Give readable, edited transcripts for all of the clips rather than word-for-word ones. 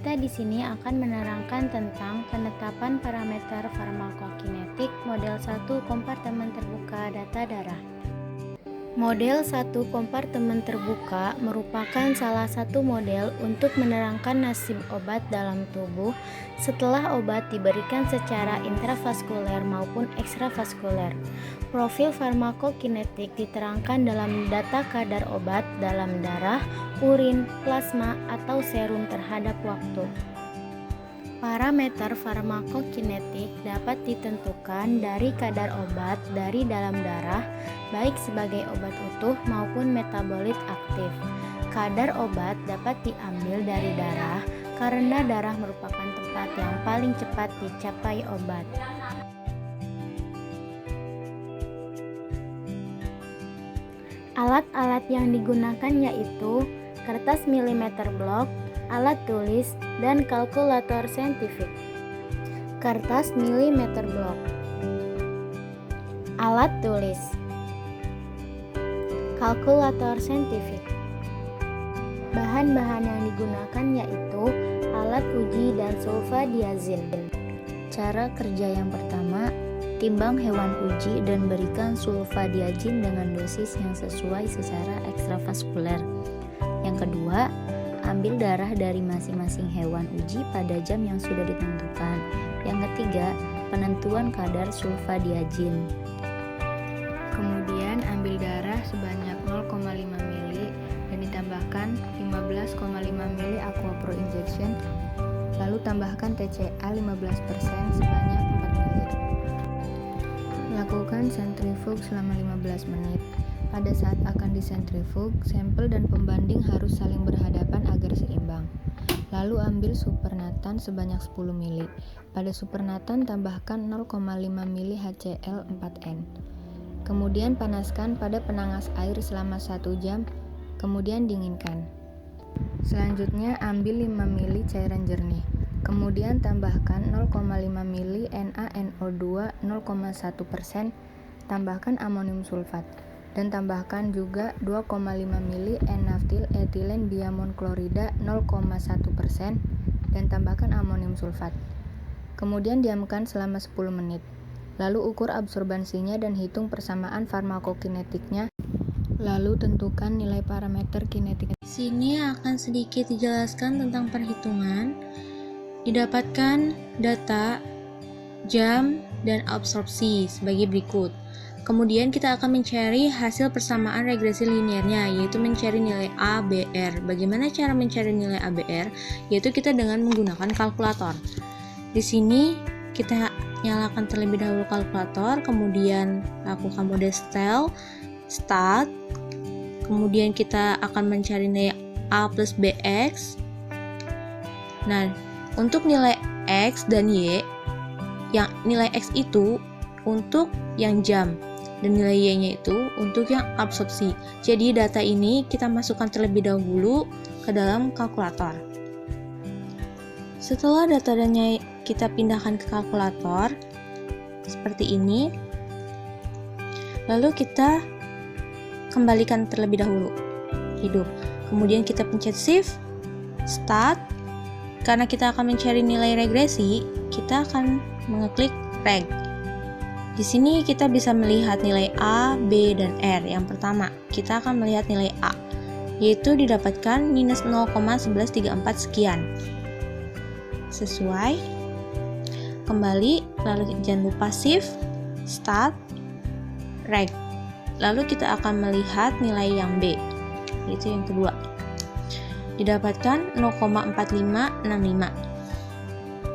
Kita di sini akan menerangkan tentang penetapan parameter farmakokinetik model 1 kompartemen terbuka data darah. Model 1 kompartemen terbuka merupakan salah satu model untuk menerangkan nasib obat dalam tubuh setelah obat diberikan secara intravaskuler maupun ekstravaskuler. Profil farmakokinetik diterangkan dalam data kadar obat dalam darah, urin, plasma, atau serum terhadap waktu. Parameter farmakokinetik dapat ditentukan dari kadar obat dari dalam darah, baik sebagai obat utuh maupun metabolit aktif. Kadar obat dapat diambil dari darah karena darah merupakan tempat yang paling cepat dicapai obat. Alat-alat yang digunakan yaitu kertas milimeter blok, alat tulis, dan kalkulator saintifik. Kertas milimeter blok, alat tulis, kalkulator saintifik. Bahan-bahan yang digunakan yaitu alat uji dan sulfadiazin. Cara kerja yang pertama, timbang hewan uji dan berikan sulfadiazin dengan dosis yang sesuai secara ekstravaskuler. Yang kedua, ambil darah dari masing-masing hewan uji pada jam yang sudah ditentukan. Yang ketiga, penentuan kadar sulfadiazin. Kemudian ambil darah sebanyak 0,5 ml dan ditambahkan 15,5 ml aqua pro injection. Lalu tambahkan TCA 15% sebanyak 4 ml. Lakukan sentrifug selama 15 menit. Pada saat akan disentrifug, sampel dan pembanding harus saling berhadapan agar seimbang. Lalu ambil supernatan sebanyak 10 ml. Pada supernatan tambahkan 0,5 ml HCl4n. Kemudian panaskan pada penangas air selama 1 jam, kemudian dinginkan. Selanjutnya ambil 5 ml cairan jernih. Kemudian tambahkan 0,5 ml NaNO2 0,1%, tambahkan amonium sulfat. Dan tambahkan juga 2,5 ml N-naftil etilen diamon klorida 0,1% dan tambahkan amonium sulfat. Kemudian diamkan selama 10 menit. Lalu ukur absorbansinya dan hitung persamaan farmakokinetiknya. Lalu tentukan nilai parameter kinetik. Di sini akan sedikit dijelaskan tentang perhitungan. Didapatkan data, jam, dan absorpsi sebagai berikut. Kemudian kita akan mencari hasil persamaan regresi linearnya, yaitu mencari nilai ABR. Bagaimana cara mencari nilai ABR? Yaitu kita dengan menggunakan kalkulator. Di sini kita nyalakan terlebih dahulu kalkulator, kemudian lakukan mode start, kemudian kita akan mencari nilai A plus BX. Nah, untuk nilai X dan Y, yang nilai X itu untuk yang jam, dan nilai Y-nya itu untuk yang absorpsi. Jadi data ini kita masukkan terlebih dahulu ke dalam kalkulator. Setelah datanya kita pindahkan ke kalkulator seperti ini, lalu kita kembalikan terlebih dahulu hidup. Kemudian kita pencet shift, start. Karena kita akan mencari nilai regresi, kita akan mengeklik reg. Di sini kita bisa melihat nilai A, B, dan R. Yang pertama, kita akan melihat nilai A, yaitu didapatkan minus 0,1134 sekian. Sesuai. Kembali, lalu jangan lupa shift, start, reg. Lalu kita akan melihat nilai yang B, yaitu yang kedua. Didapatkan 0,4565.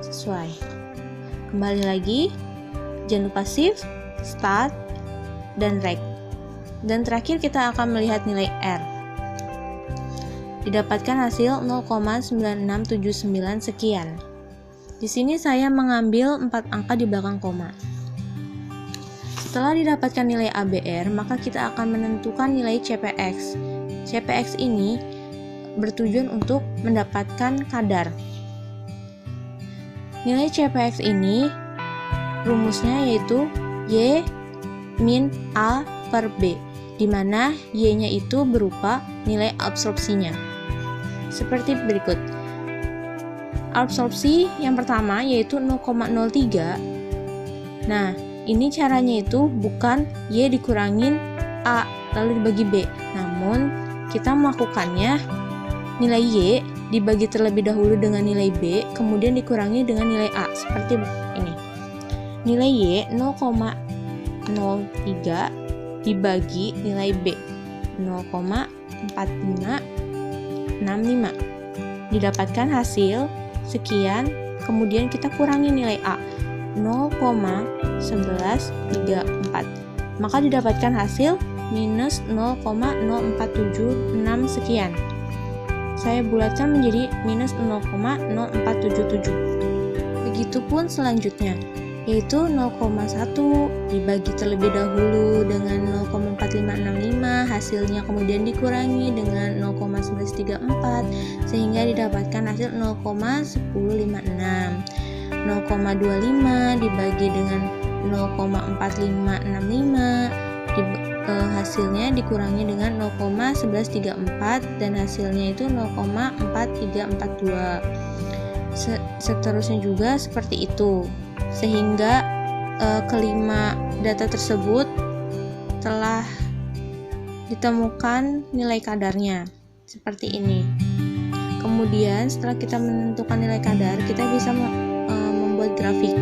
Sesuai. Kembali lagi. Jangan lupa shift, start, dan reg. Dan terakhir kita akan melihat nilai R. Didapatkan hasil 0,9679 sekian. Di sini saya mengambil 4 angka di belakang koma. Setelah didapatkan nilai ABR, maka kita akan menentukan nilai CPX. CPX ini bertujuan untuk mendapatkan kadar. Nilai CPX ini rumusnya yaitu Y min A per B, di mana Y-nya itu berupa nilai absorpsinya. Seperti berikut. absorpsi yang pertama yaitu 0,03. Nah, ini caranya itu bukan Y dikurangin A lalu dibagi B, namun kita melakukannya nilai Y dibagi terlebih dahulu dengan nilai B, kemudian dikurangi dengan nilai A, seperti ini. Nilai Y 0,03 dibagi nilai B 0,4565. Didapatkan hasil sekian, kemudian kita kurangi nilai A 0,1134. Maka didapatkan hasil minus 0,0476 sekian. Saya bulatkan menjadi minus 0,0477. Begitupun selanjutnya, yaitu 0,1 dibagi terlebih dahulu dengan 0,4565, hasilnya kemudian dikurangi dengan 0,1134 sehingga didapatkan hasil 0,1056. 0,25 dibagi dengan 0,4565, hasilnya dikurangi dengan 0,1134 dan hasilnya itu 0,4342. Seterusnya juga seperti itu, sehingga kelima data tersebut telah ditemukan nilai kadarnya seperti ini. Kemudian setelah kita menentukan nilai kadar, kita bisa membuat grafik.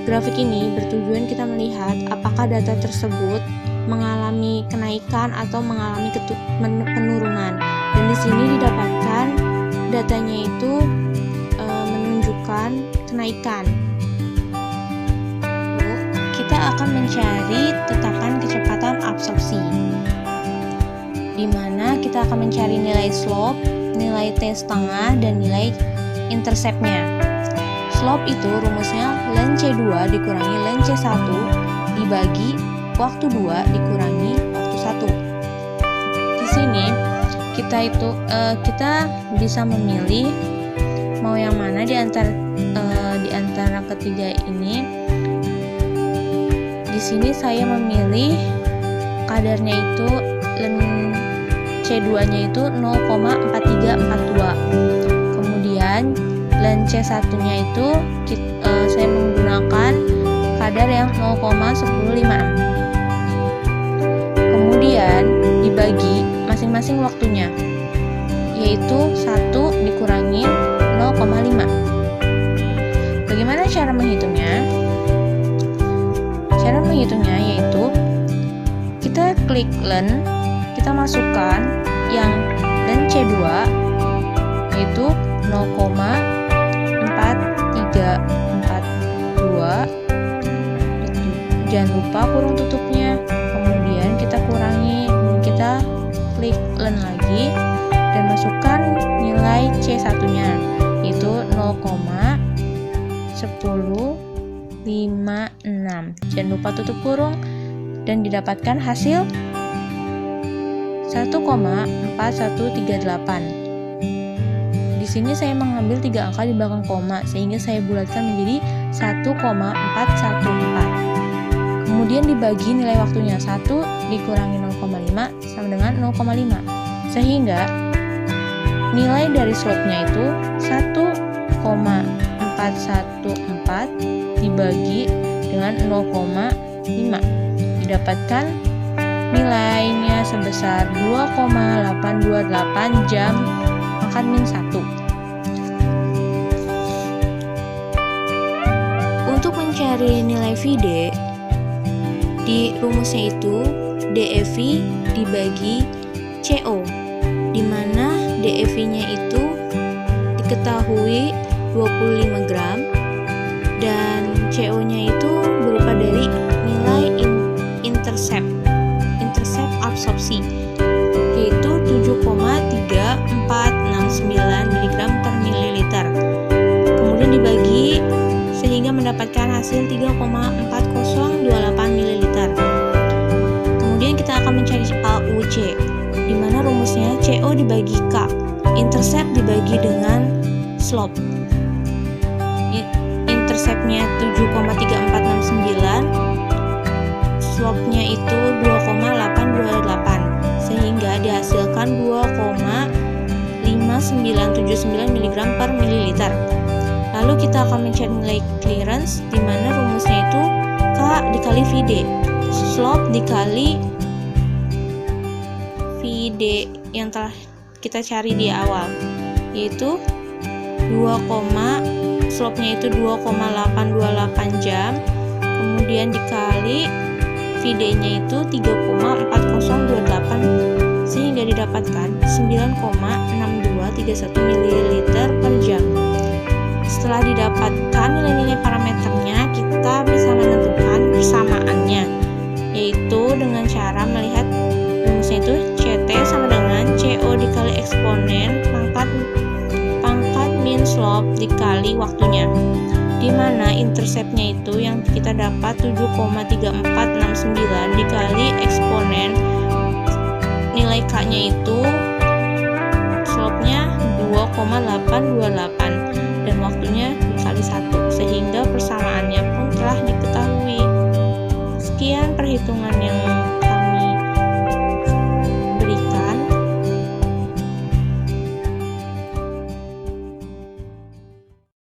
Grafik ini bertujuan kita melihat apakah data tersebut mengalami kenaikan atau mengalami penurunan. Dan di sini didapatkan datanya itu menunjukkan kenaikan. Lalu, kita akan mencari tetakan kecepatan absorpsi, di mana kita akan mencari nilai slope, nilai t-setengah, dan nilai interceptnya. Slope itu rumusnya ln C2 dikurangi ln C1 dibagi waktu 2 dikurangi waktu 1. Di sini kita bisa memilih mau yang mana di antara ketiga ini. Di sini saya memilih kadarnya itu ln C2-nya itu 0,4342. Kemudian ln C1-nya itu saya menggunakan kadar yang 0,1056. Kemudian dibagi masing-masing waktunya, yaitu 1 dikurangi 0,5. Bagaimana cara menghitungnya? Cara menghitungnya yaitu kita klik ln, kita masukkan yang ln C2 yaitu 0,4342, jangan lupa kurung tutupnya. Kemudian kita kurangi, kita klik ln lagi dan masukkan nilai C1-nya yaitu 0,1056. Jangan lupa tutup kurung dan didapatkan hasil 1,4138. Di sini saya mengambil 3 angka di belakang koma sehingga saya bulatkan menjadi 1,414. Kemudian dibagi nilai waktunya, 1 dikurangi 0,5 sama dengan 0,5. Sehingga nilai dari slope-nya itu 1,414 dibagi dengan 0,5. Didapatkan nilainya sebesar 2,828 jam pangkat min 1. Untuk mencari nilai VD, di rumusnya itu DEV dibagi CO, di mana DEV-nya itu diketahui 25 gram dan CO-nya itu berupa dari nilai intercept absorpsi, yaitu 7,3469 mg per mililiter. Kemudian dibagi sehingga mendapatkan hasil 3,4028 ml. Kemudian kita akan mencari AUC, di mana rumusnya CO dibagi K, intercept dibagi dengan slope. Interceptnya 7,3469, slope-nya itu 2,828, sehingga dihasilkan 2,5979 mg per mililiter. Lalu kita akan mencari nilai clearance, di mana rumusnya itu K dikali VD. Slope dikali VD yang telah kita cari di awal, yaitu slope-nya itu 2,828 jam, kemudian dikali VD-nya itu 3,4028, sehingga didapatkan 9,6231 ml per jam. Setelah didapatkan nilai-nilai parameternya, kita bisa menentukan persamaannya, yaitu dengan cara melihat rumusnya itu CT sama dengan CO dikali eksponen pangkat min slope dikali waktunya, di mana interceptnya itu yang kita dapat 7,3469 dikali eksponen nilai K-nya itu slope-nya 2,828